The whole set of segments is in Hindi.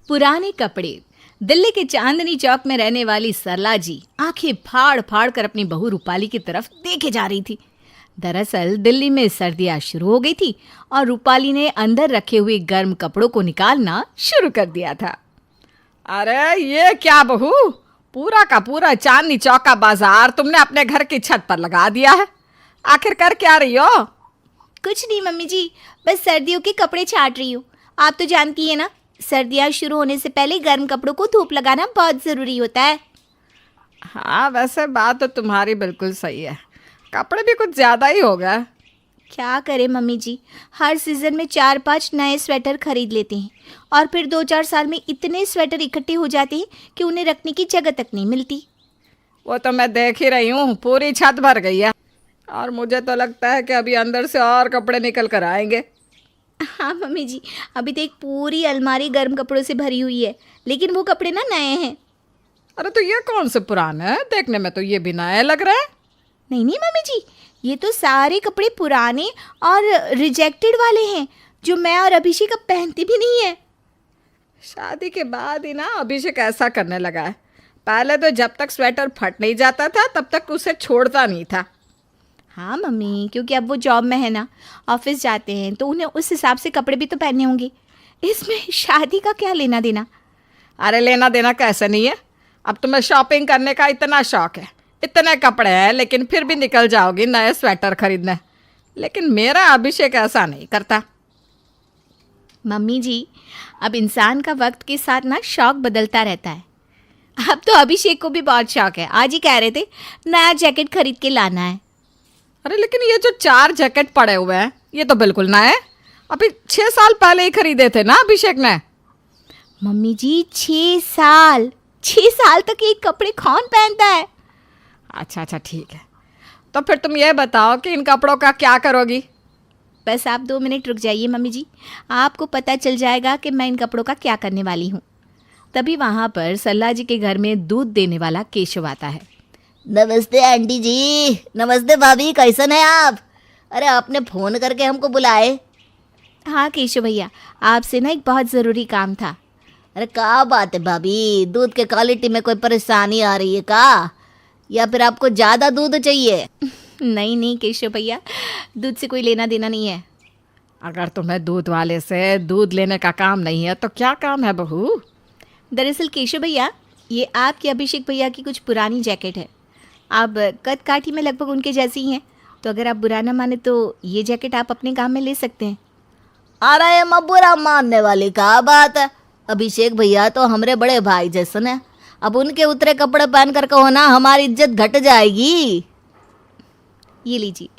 पुराने कपड़े। दिल्ली के चांदनी चौक में रहने वाली सरला जी आंखें फाड़ फाड़ कर अपनी बहू रूपाली की तरफ देखे जा रही थी। दरअसल दिल्ली में सर्दियां शुरू हो गई थी और रूपाली ने अंदर रखे हुए गर्म कपड़ों को निकालना शुरू कर दिया था। अरे ये क्या बहू, पूरा का पूरा चांदनी चौक का बाजार तुमने अपने घर की छत पर लगा दिया है। आखिर कर क्या रही हो? कुछ नहीं मम्मी जी, बस सर्दियों के कपड़े छाट रही हूँ। आप तो जानती है ना, सर्दियाँ शुरू होने से पहले गर्म कपड़ों को धूप लगाना बहुत ज़रूरी होता है। हाँ, वैसे बात तो तुम्हारी बिल्कुल सही है, कपड़े भी कुछ ज़्यादा ही हो गए। क्या करें मम्मी जी, हर सीज़न में 4-5 नए स्वेटर खरीद लेते हैं और फिर 2-4 साल में इतने स्वेटर इकट्ठे हो जाते हैं कि उन्हें रखने की जगह तक नहीं मिलती। वो तो मैं देख ही रही हूँ, पूरी छत भर गई है और मुझे तो लगता है कि अभी अंदर से और कपड़े निकल कर आएंगे। हाँ मम्मी जी, अभी तो एक पूरी अलमारी गर्म कपड़ों से भरी हुई है, लेकिन वो कपड़े ना नए हैं। अरे तो ये कौन से पुराने हैं? देखने में तो ये भी नए लग रहे हैं। नहीं नहीं मम्मी जी, ये तो सारे कपड़े पुराने और रिजेक्टेड वाले हैं जो मैं और अभिषेक अब पहनते भी नहीं है। शादी के बाद ही ना अभिषेक ऐसा करने लगा है। पहले तो जब तक स्वेटर फट नहीं जाता था तब तक उसे छोड़ता नहीं था। हाँ मम्मी, क्योंकि अब वो जॉब में है ना, ऑफिस जाते हैं तो उन्हें उस हिसाब से कपड़े भी तो पहनने होंगे। इसमें शादी का क्या लेना देना। अरे लेना देना कैसे नहीं है, अब तुम्हें शॉपिंग करने का इतना शौक है, इतने कपड़े हैं, लेकिन फिर भी निकल जाओगी नए स्वेटर खरीदने। लेकिन मेरा अभिषेक ऐसा नहीं करता। मम्मी जी, अब इंसान का वक्त के साथ ना शौक बदलता रहता है। अब तो अभिषेक को भी बहुत शौक है, आज ही कह रहे थे नया जैकेट खरीद के लाना है। अरे लेकिन ये जो 4 जैकेट पड़े हुए हैं ये तो बिल्कुल नए, अभी 6 साल पहले ही खरीदे थे ना अभिषेक ने। मम्मी जी, 6 साल तक एक कपड़े कौन पहनता है। अच्छा ठीक है, तो फिर तुम ये बताओ कि इन कपड़ों का क्या करोगी? बस आप 2 मिनट रुक जाइए मम्मी जी, आपको पता चल जाएगा कि मैं इन कपड़ों का क्या करने वाली हूँ। तभी वहाँ पर सल्ला जी के घर में दूध देने वाला केशव आता है। नमस्ते आंटी जी। नमस्ते भाभी, कैसन है आप? अरे आपने फ़ोन करके हमको बुलाए? हाँ केशव भैया, आपसे ना एक बहुत ज़रूरी काम था। अरे क्या बात है भाभी, दूध के क्वालिटी में कोई परेशानी आ रही है का, या फिर आपको ज़्यादा दूध चाहिए? नहीं केशव भैया, दूध से कोई लेना देना नहीं है। अगर तुम्हें दूध वाले से दूध लेने का काम नहीं है तो क्या काम है बहू? दरअसल केशव भैया, ये आपके अभिषेक भैया की कुछ पुरानी जैकेट है। आप कद काठी में लगभग उनके जैसी ही हैं, तो अगर आप बुरा ना माने तो ये जैकेट आप अपने काम में ले सकते हैं। अरे मैं बुरा मानने वाली क्या बात है, अभिषेक भैया तो हमारे बड़े भाई जैसन है। अब उनके उतरे कपड़े पहन कर के होना हमारी इज्जत घट जाएगी। ये लीजिए,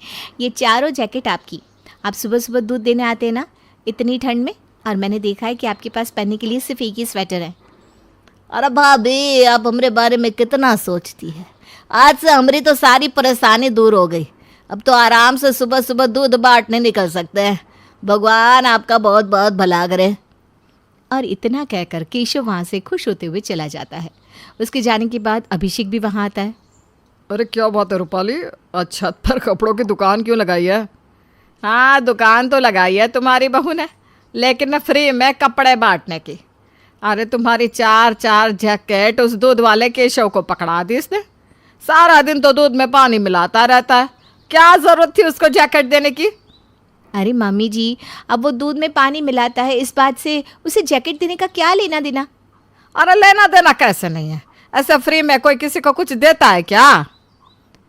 ये चारों जैकेट आपकी। आप सुबह सुबह दूध देने आते हैं ना इतनी ठंड में, और मैंने देखा है कि आपके पास पहनने के लिए सिर्फ एक ही स्वेटर है। अरे भाभी, आप हमारे बारे में कितना सोचती है। आज से हमारी तो सारी परेशानी दूर हो गई, अब तो आराम से सुबह सुबह दूध बांटने निकल सकते हैं। भगवान आपका बहुत बहुत भला करे। और इतना कहकर केशव वहाँ से खुश होते हुए चला जाता है। उसके जाने के बाद अभिषेक भी वहाँ आता है। अरे क्या बात है रूपाली, छत पर कपड़ों की दुकान क्यों लगाई है? हाँ, दुकान तो लगाई है तुम्हारी बहू ने, लेकिन फ्री में कपड़े बांटने की। अरे तुम्हारी 4 जैकेट उस दूध वाले केशव को पकड़ा दी इसने। सारा दिन तो दूध में पानी मिलाता रहता है, क्या ज़रूरत थी उसको जैकेट देने की? अरे मम्मी जी, अब वो दूध में पानी मिलाता है, इस बात से उसे जैकेट देने का क्या लेना देना। अरे लेना देना कैसे नहीं है, ऐसे फ्री में कोई किसी को कुछ देता है क्या?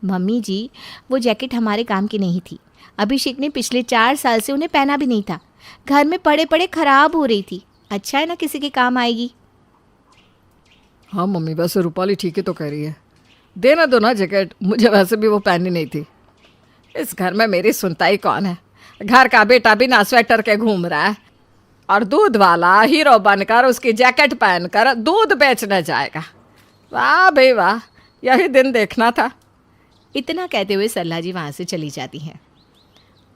मम्मी जी, वो जैकेट हमारे काम की नहीं थी। अभिषेक ने पिछले 4 साल से उन्हें पहना भी नहीं था, घर में पड़े पड़े खराब हो रही थी। अच्छा है ना, किसी के काम आएगी। हाँ मम्मी, वैसे रूपाली ठीक ही तो कह रही है, देना दो ना जैकेट, मुझे वैसे भी वो पहननी नहीं थी। इस घर में मेरी सुनता ही कौन है? घर का बेटा बिना स्वेटर के घूम रहा है और दूध वाला हीरो बनकर उसकी जैकेट पहनकर दूध बेचने जाएगा। वाह भाई वाह, यही दिन देखना था। इतना कहते हुए सरला जी वहाँ से चली जाती हैं।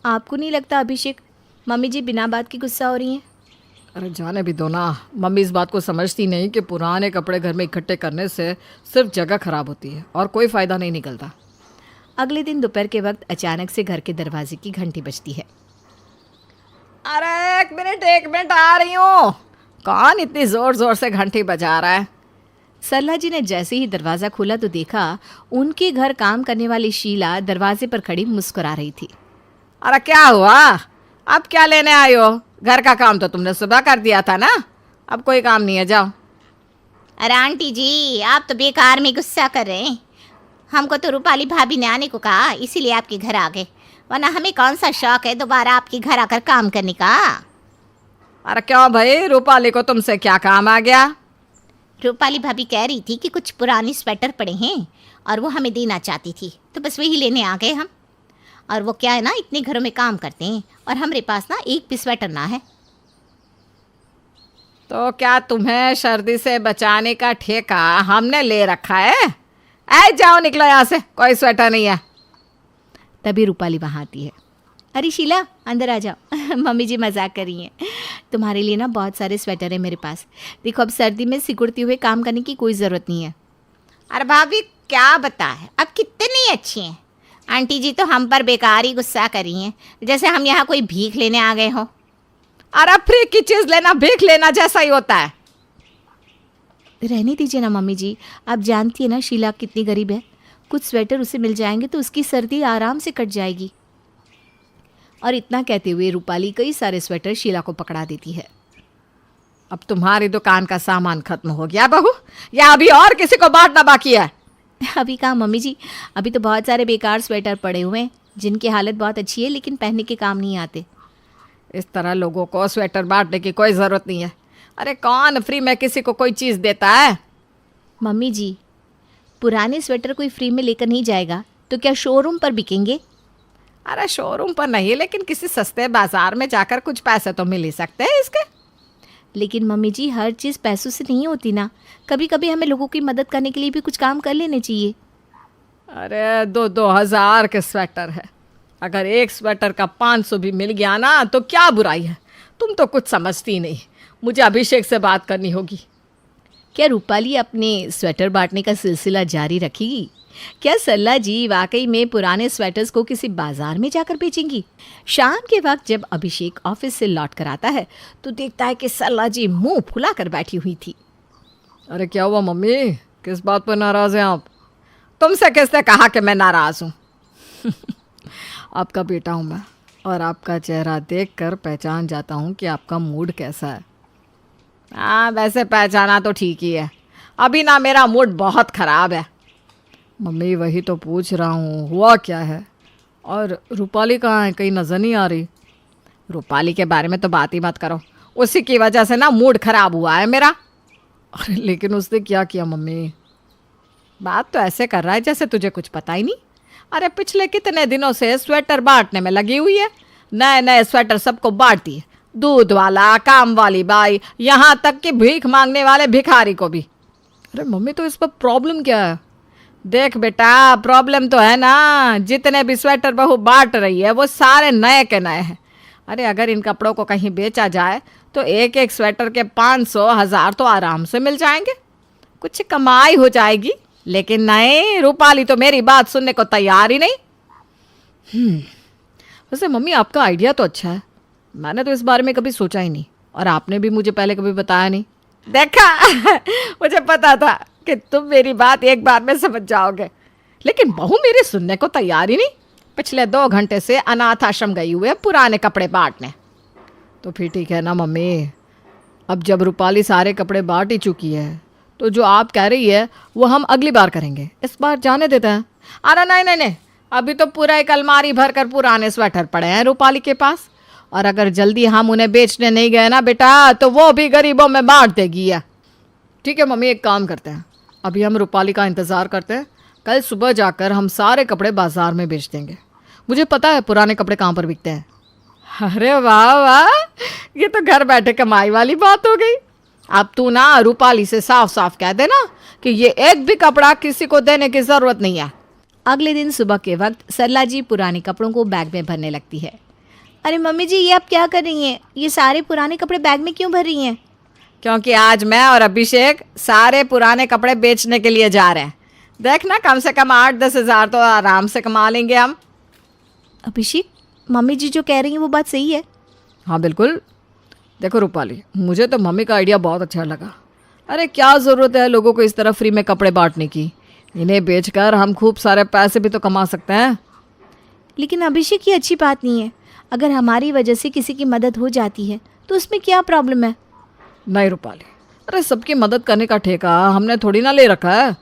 आपको नहीं लगता अभिषेक, मम्मी जी बिना बात की गुस्सा हो रही हैं? अरे जाने भी दो ना, मम्मी इस बात को समझती नहीं कि पुराने कपड़े घर में इकट्ठे करने से सिर्फ जगह खराब होती है और कोई फ़ायदा नहीं निकलता। अगले दिन दोपहर के वक्त अचानक से घर के दरवाजे की घंटी बजती है। अरे एक मिनट आ रही हूँ। कौन इतनी ज़ोर ज़ोर से घंटी बजा रहा है? सरला जी ने जैसे ही दरवाज़ा खोला तो देखा उनके घर काम करने वाली शीला दरवाजे पर खड़ी मुस्कुरा रही थी। अरे क्या हुआ? अब क्या लेने आई हो? घर का काम तो तुमने सुबह कर दिया था ना, अब कोई काम नहीं है, जाओ। अरे आंटी जी, आप तो बेकार में गुस्सा कर रहे हैं। हमको तो रूपाली भाभी ने आने को कहा, इसीलिए आपके घर आ गए, वरना हमें कौन सा शौक है दोबारा आपके घर आकर काम करने का। अरे क्यों भाई, रूपाली को तुमसे क्या काम आ गया? रूपाली भाभी कह रही थी कि कुछ पुराने स्वेटर पड़े हैं और वो हमें देना चाहती थी, तो बस वही लेने आ गए हम। और वो क्या है ना, इतने घरों में काम करते हैं और हमारे पास ना एक भी स्वेटर ना है। तो क्या तुम्हें सर्दी से बचाने का ठेका हमने ले रखा है? ऐ जाओ, निकलो यहाँ से, कोई स्वेटर नहीं है। तभी रूपाली वहाँ आती है। अरे शीला, अंदर आ जाओ। मम्मी जी मजाक कर रही हैं। तुम्हारे लिए ना बहुत सारे स्वेटर है मेरे पास। देखो, अब सर्दी में सिकुड़ते हुए काम करने की कोई ज़रूरत नहीं है। अरे भाभी क्या बताए, अब कितनी अच्छी हैं। आंटी जी तो हम पर बेकार ही गुस्सा कर रही हैं, जैसे हम यहाँ कोई भीख लेने आ गए हो। अरे फ्री की चीज़ लेना भीख लेना जैसा ही होता है। रहने दीजिए ना मम्मी जी, आप जानती है ना शीला कितनी गरीब है। कुछ स्वेटर उसे मिल जाएंगे तो उसकी सर्दी आराम से कट जाएगी। और इतना कहते हुए रूपाली कई सारे स्वेटर शीला को पकड़ा देती है। अब तुम्हारी दुकान का सामान खत्म हो गया बहू, या अभी और किसी को बांटना बाकी है? अभी कहाँ मम्मी जी, अभी तो बहुत सारे बेकार स्वेटर पड़े हुए हैं जिनकी हालत बहुत अच्छी है लेकिन पहनने के काम नहीं आते। इस तरह लोगों को स्वेटर बांटने की कोई ज़रूरत नहीं है। अरे कौन फ्री में किसी को कोई चीज़ देता है? मम्मी जी, पुराने स्वेटर कोई फ्री में लेकर नहीं जाएगा तो क्या शोरूम पर बिकेंगे? अरे शोरूम पर नहीं, लेकिन किसी सस्ते बाजार में जाकर कुछ पैसे तो मिल ही सकते हैं इसके। लेकिन मम्मी जी, हर चीज़ पैसों से नहीं होती ना। कभी कभी हमें लोगों की मदद करने के लिए भी कुछ काम कर लेने चाहिए। अरे 2,000 के स्वेटर है, अगर एक स्वेटर का 500 भी मिल गया ना तो क्या बुराई है? तुम तो कुछ समझती नहीं। मुझे अभिषेक से बात करनी होगी। क्या रूपाली अपने स्वेटर बांटने का सिलसिला जारी रखेगी? क्या सरला जी वाकई में पुराने स्वेटर्स को किसी बाजार में जाकर बेचेंगी? शाम के वक्त जब अभिषेक ऑफिस से लौट कर आता है तो देखता है कि सरला जी मुंह फुला कर बैठी हुई थी। अरे क्या हुआ मम्मी, किस बात पर नाराज़ हैं आप? तुमसे किसने कहा कि मैं नाराज़ हूँ? आपका बेटा हूँ मैं, और आपका चेहरा देखकर पहचान जाता हूँ कि आपका मूड कैसा है। हाँ, वैसे पहचाना तो ठीक ही है, अभी ना मेरा मूड बहुत ख़राब है। मम्मी वही तो पूछ रहा हूँ, हुआ क्या है? और रूपाली कहाँ है, कहीं नज़र नहीं आ रही। रूपाली के बारे में तो बात ही मत करो, उसी की वजह से ना मूड ख़राब हुआ है मेरा। अरे लेकिन उसने क्या किया मम्मी? बात तो ऐसे कर रहा है जैसे तुझे कुछ पता ही नहीं। अरे पिछले कितने दिनों से स्वेटर बांटने में लगी हुई है, नए नए स्वेटर सबको बांटती है, दूध वाला, काम वाली बाई, यहाँ तक कि भीख मांगने वाले भिखारी को भी। अरे मम्मी, तो इस पर प्रॉब्लम क्या है? देख बेटा, प्रॉब्लम तो है ना, जितने भी स्वेटर बहू बांट रही है वो सारे नए के नए हैं। अरे अगर इन कपड़ों को कहीं बेचा जाए तो एक एक स्वेटर के 500, 1000 तो आराम से मिल जाएंगे, कुछ कमाई हो जाएगी। लेकिन नहीं, रूपाली तो मेरी बात सुनने को तैयार ही नहीं। वैसे मम्मी, आपका आइडिया तो अच्छा है, मैंने तो इस बारे में कभी सोचा ही नहीं, और आपने भी मुझे पहले कभी बताया नहीं। देखा मुझे पता था कि तुम मेरी बात एक बार में समझ जाओगे, लेकिन बहू मेरी सुनने को तैयार ही नहीं। पिछले 2 घंटे से अनाथ आश्रम गई हुए पुराने कपड़े बांटने। तो फिर ठीक है ना मम्मी, अब जब रूपाली सारे कपड़े बांट ही चुकी है तो जो आप कह रही है वो हम अगली बार करेंगे, इस बार जाने देते हैं। अरे नहीं नहीं नहीं, अभी तो पूरा एक अलमारी भर कर पुराने स्वेटर पड़े हैं रूपाली के पास, और अगर जल्दी हम उन्हें बेचने नहीं गए ना बेटा तो वो भी गरीबों में बांट देगी। या ठीक है मम्मी, एक काम करते हैं, अभी हम रूपाली का इंतज़ार करते हैं, कल सुबह जाकर हम सारे कपड़े बाजार में बेच देंगे। मुझे पता है पुराने कपड़े कहाँ पर बिकते हैं। अरे वाह वाह, ये तो घर बैठे कमाई वाली बात हो गई। अब तू ना रूपाली से साफ साफ कह देना कि ये एक भी कपड़ा किसी को देने की ज़रूरत नहीं है। अगले दिन सुबह के वक्त सरला जी पुराने कपड़ों को बैग में भरने लगती है। अरे मम्मी जी, ये आप क्या कर रही हैं? ये सारे पुराने कपड़े बैग में क्यों भर रही हैं? क्योंकि आज मैं और अभिषेक सारे पुराने कपड़े बेचने के लिए जा रहे हैं। देखना, कम से कम 8-10 हज़ार तो आराम से कमा लेंगे हम। अभिषेक, मम्मी जी जो कह रही हैं वो बात सही है? हाँ बिल्कुल, देखो रूपाली, मुझे तो मम्मी का आइडिया बहुत अच्छा लगा। अरे क्या ज़रूरत है लोगों को इस तरह फ्री में कपड़े बांटने की। इन्हें बेचकर हम खूब सारे पैसे भी तो कमा सकते हैं। लेकिन अभिषेक, ये अच्छी बात नहीं है। अगर हमारी वजह से किसी की मदद हो जाती है तो उसमें क्या प्रॉब्लम है? नहीं रूपाली, अरे सबकी मदद करने का ठेका हमने थोड़ी ना ले रखा है।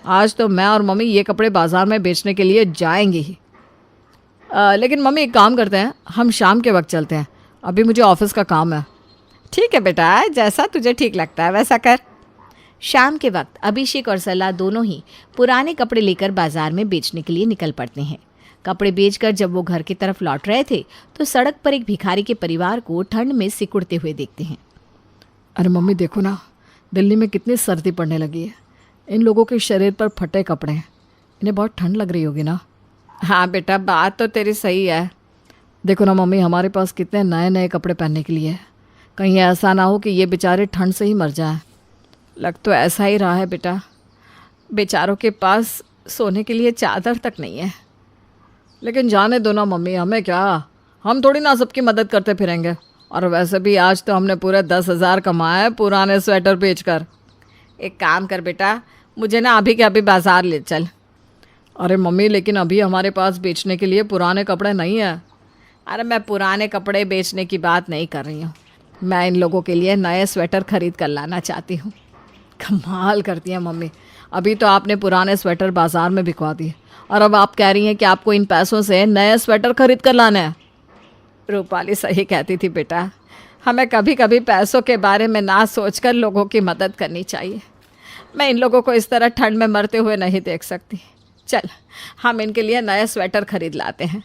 आज तो मैं और मम्मी ये कपड़े बाज़ार में बेचने के लिए जाएंगे ही। लेकिन मम्मी एक काम करते हैं, हम शाम के वक्त चलते हैं। अभी मुझे ऑफिस का काम है। ठीक है बेटा, जैसा तुझे ठीक लगता है वैसा कर। शाम के वक्त अभिषेक और सरला दोनों ही पुराने कपड़े लेकर बाजार में बेचने के लिए निकल पड़ते हैं। कपड़े बेचकर जब वो घर की तरफ लौट रहे थे तो सड़क पर एक भिखारी के परिवार को ठंड में सिकुड़ते हुए देखते हैं। अरे मम्मी देखो ना, दिल्ली में कितनी सर्दी पड़ने लगी है। इन लोगों के शरीर पर फटे कपड़े हैं, इन्हें बहुत ठंड लग रही होगी ना। हाँ बेटा, बात तो तेरी सही है। देखो ना मम्मी, हमारे पास कितने नए नए कपड़े पहनने के लिए है। कहीं ऐसा ना हो कि ये बेचारे ठंड से ही मर जाएं। लग तो ऐसा ही रहा है बेटा, बेचारों के पास सोने के लिए चादर तक नहीं है। लेकिन जाने दो ना मम्मी, हमें क्या, हम थोड़ी ना सबकी मदद करते फिरेंगे। और वैसे भी आज तो हमने पूरे 10,000 कमाए पुराने स्वेटर बेचकर। एक काम कर बेटा, मुझे ना अभी के अभी बाजार ले चल। अरे मम्मी, लेकिन अभी हमारे पास बेचने के लिए पुराने कपड़े नहीं है। अरे मैं पुराने कपड़े बेचने की बात नहीं कर रही हूँ, मैं इन लोगों के लिए नए स्वेटर खरीद कर लाना चाहती हूँ। कमाल करती हैं मम्मी, अभी तो आपने पुराने स्वेटर बाजार में बिकवा दिए और अब आप कह रही हैं कि आपको इन पैसों से नए स्वेटर खरीद कर लाने हैं। रूपाली सही कहती थी बेटा, हमें कभी कभी पैसों के बारे में ना सोचकर लोगों की मदद करनी चाहिए। मैं इन लोगों को इस तरह ठंड में मरते हुए नहीं देख सकती। चल, हम इनके लिए नए स्वेटर खरीद लाते हैं।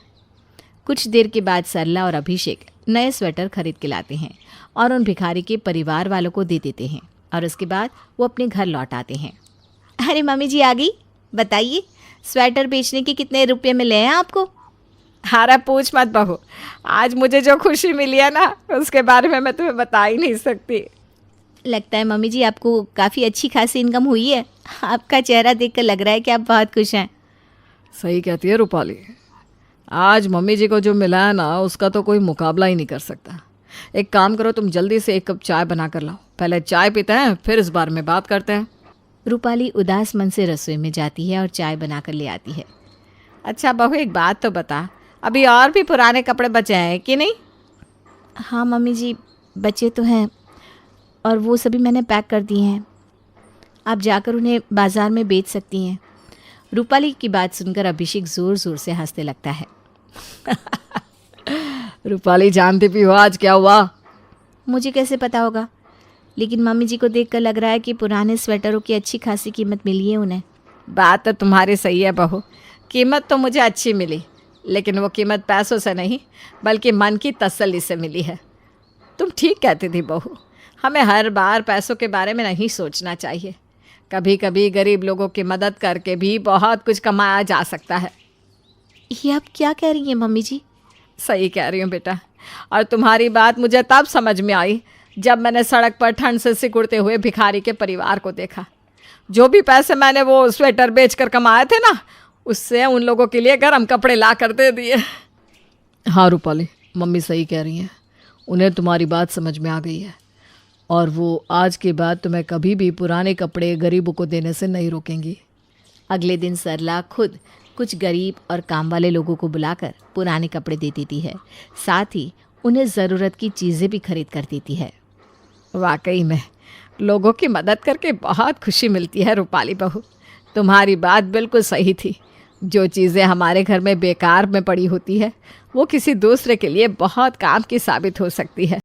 कुछ देर के बाद सरला और अभिषेक नए स्वेटर खरीद के लाते हैं और उन भिखारी के परिवार वालों को दे देते हैं और उसके बाद वो अपने घर लौट आते हैं। अरे मम्मी जी आ गई, बताइए स्वेटर बेचने के कितने रुपए मिले हैं आपको? अरे पूछ मत बहू, आज मुझे जो खुशी मिली है ना उसके बारे में मैं तुम्हें बता ही नहीं सकती। लगता है मम्मी जी आपको काफ़ी अच्छी खासी इनकम हुई है। आपका चेहरा देखकर लग रहा है कि आप बहुत खुश हैं। सही कहती है रूपाली, आज मम्मी जी को जो मिला है ना उसका तो कोई मुकाबला ही नहीं कर सकता। एक काम करो, तुम जल्दी से 1 कप चाय बना कर लाओ। पहले चाय पीते हैं, फिर इस बारे में बात करते हैं। रूपाली उदास मन से रसोई में जाती है और चाय बनाकर ले आती है। अच्छा बहू, एक बात तो बता, अभी और भी पुराने कपड़े बचे हैं कि नहीं? हाँ मम्मी जी, बचे तो हैं और वो सभी मैंने पैक कर दिए हैं। आप जाकर उन्हें बाज़ार में बेच सकती हैं। रूपाली की बात सुनकर अभिषेक ज़ोर ज़ोर से हंसने लगता है। रूपाली जानती भी हो आज क्या हुआ? मुझे कैसे पता होगा, लेकिन मम्मी जी को देखकर लग रहा है कि पुराने स्वेटरों की अच्छी खासी कीमत मिली है उन्हें। बात तो तुम्हारी सही है बहू, कीमत तो मुझे अच्छी मिली, लेकिन वो कीमत पैसों से नहीं बल्कि मन की तसल्ली से मिली है। तुम ठीक कहती थी बहू, हमें हर बार पैसों के बारे में नहीं सोचना चाहिए। कभी कभी गरीब लोगों की मदद करके भी बहुत कुछ कमाया जा सकता है। ये आप क्या कह रही हैं मम्मी जी? सही कह रही हूँ बेटा, और तुम्हारी बात मुझे तब समझ में आई जब मैंने सड़क पर ठंड से सिकुड़ते हुए भिखारी के परिवार को देखा। जो भी पैसे मैंने वो स्वेटर बेचकर कमाए थे ना, उससे उन लोगों के लिए गर्म कपड़े ला कर दे दिए। हाँ रूपाली, मम्मी सही कह रही हैं, उन्हें तुम्हारी बात समझ में आ गई है और वो आज के बाद तुम्हें कभी भी पुराने कपड़े गरीबों को देने से नहीं रोकेंगी। अगले दिन सरला खुद कुछ गरीब और काम वाले लोगों को बुलाकर पुराने कपड़े दे देती है, साथ ही उन्हें ज़रूरत की चीज़ें भी खरीद कर देती है। वाकई में लोगों की मदद करके बहुत खुशी मिलती है रूपाली बहू, तुम्हारी बात बिल्कुल सही थी। जो चीज़ें हमारे घर में बेकार में पड़ी होती है वो किसी दूसरे के लिए बहुत काम की साबित हो सकती है।